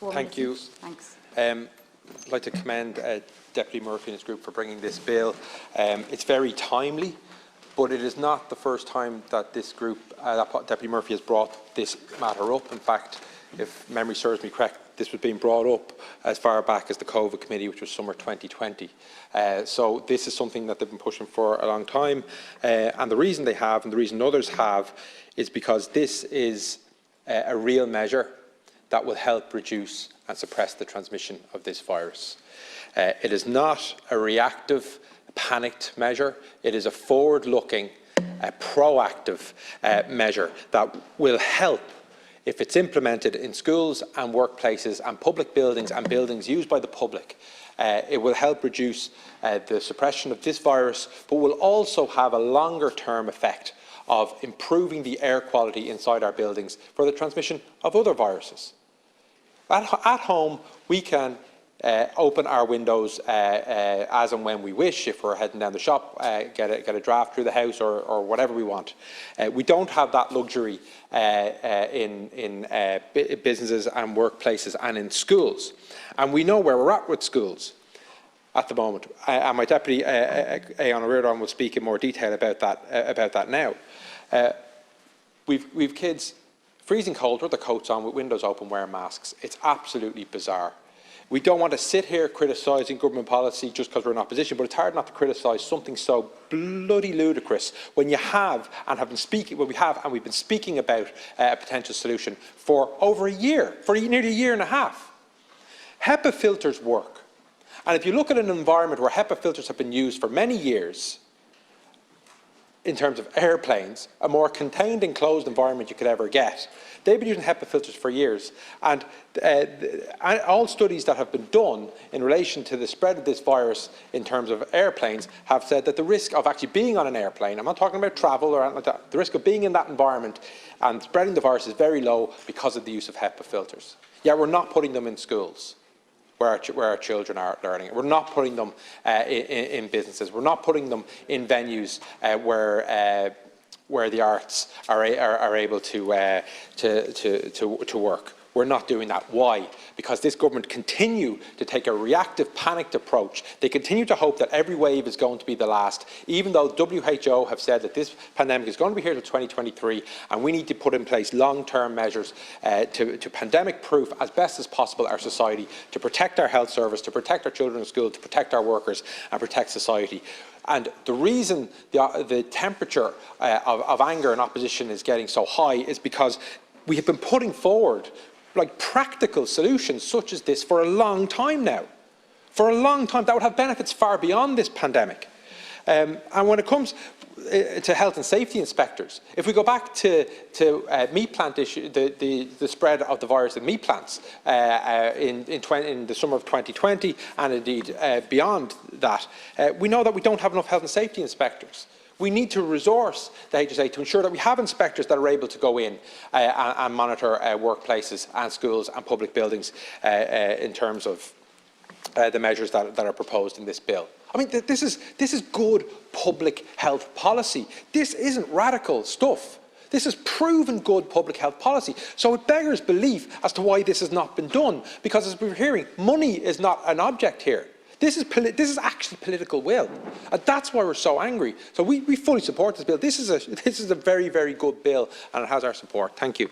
Thank you. Thanks. I'd like to commend Deputy Murphy and his group for bringing this bill. It's very timely, but it is not the first time that this group, that Deputy Murphy has brought this matter up. In fact, if memory serves me correct, this was being brought up as far back as the COVID committee, which was summer 2020. So this is something that they've been pushing for a long time. And the reason they have, and the reason others have, is because this is a real measure that will help reduce and suppress the transmission of this virus. It is not a reactive, panicked measure. It is a forward-looking, proactive measure that will help if it's implemented in schools and workplaces and public buildings and buildings used by the public. It will help reduce the suppression of this virus, but will also have a longer-term effect of improving the air quality inside our buildings for the transmission of other viruses. At home, we can open our windows as and when we wish. If we're heading down the shop, get a draft through the house or whatever we want. We don't have that luxury in businesses and workplaces and in schools. And we know where we're at with schools at the moment. And my Deputy, Aon O'Riordan, will speak in more detail about that now. We've kids freezing cold with their coats on, with windows open, wearing masks. It's absolutely bizarre. We don't want to sit here criticising government policy just because we're in opposition, but it's hard not to criticise something so bloody ludicrous when you have and have been speaking, we've been speaking about a potential solution for over a year, for nearly a year and a half. HEPA filters work. And if you look at an environment where HEPA filters have been used for many years, in terms of airplanes, a more contained, enclosed environment you could ever get. They've been using HEPA filters for years, and all studies that have been done in relation to the spread of this virus in terms of airplanes have said that the risk of actually being on an airplane, I'm not talking about travel or anything like that, the risk of being in that environment and spreading the virus is very low because of the use of HEPA filters. Yet we're not putting them in schools where our children are learning. We're not putting them in businesses. We're not putting them in venues where the arts are able to work. We're not doing that. Why? Because this government continue to take a reactive, panicked approach. They continue to hope that every wave is going to be the last, even though WHO have said that this pandemic is going to be here till 2023, and we need to put in place long-term measures to pandemic-proof as best as possible our society, to protect our health service, to protect our children in school, to protect our workers, and protect society. And the reason the temperature of anger and opposition is getting so high is because we have been putting forward practical solutions such as this for a long time now. For a long time, that would have benefits far beyond this pandemic. And when it comes to health and safety inspectors, if we go back to meat plant issue, the spread of the virus in meat plants in the summer of 2020 and indeed beyond that, we know that we don't have enough health and safety inspectors. We need to resource the HSA to ensure that we have inspectors that are able to go in and monitor workplaces and schools and public buildings in terms of the measures that are proposed in this bill. I mean, this is good public health policy. This isn't radical stuff. This is proven good public health policy. So it beggars belief as to why this has not been done, because as we're hearing, money is not an object here. This is actually political will, and that's why we're so angry. So we fully support this bill. This is a very, very good bill, and it has our support. Thank you.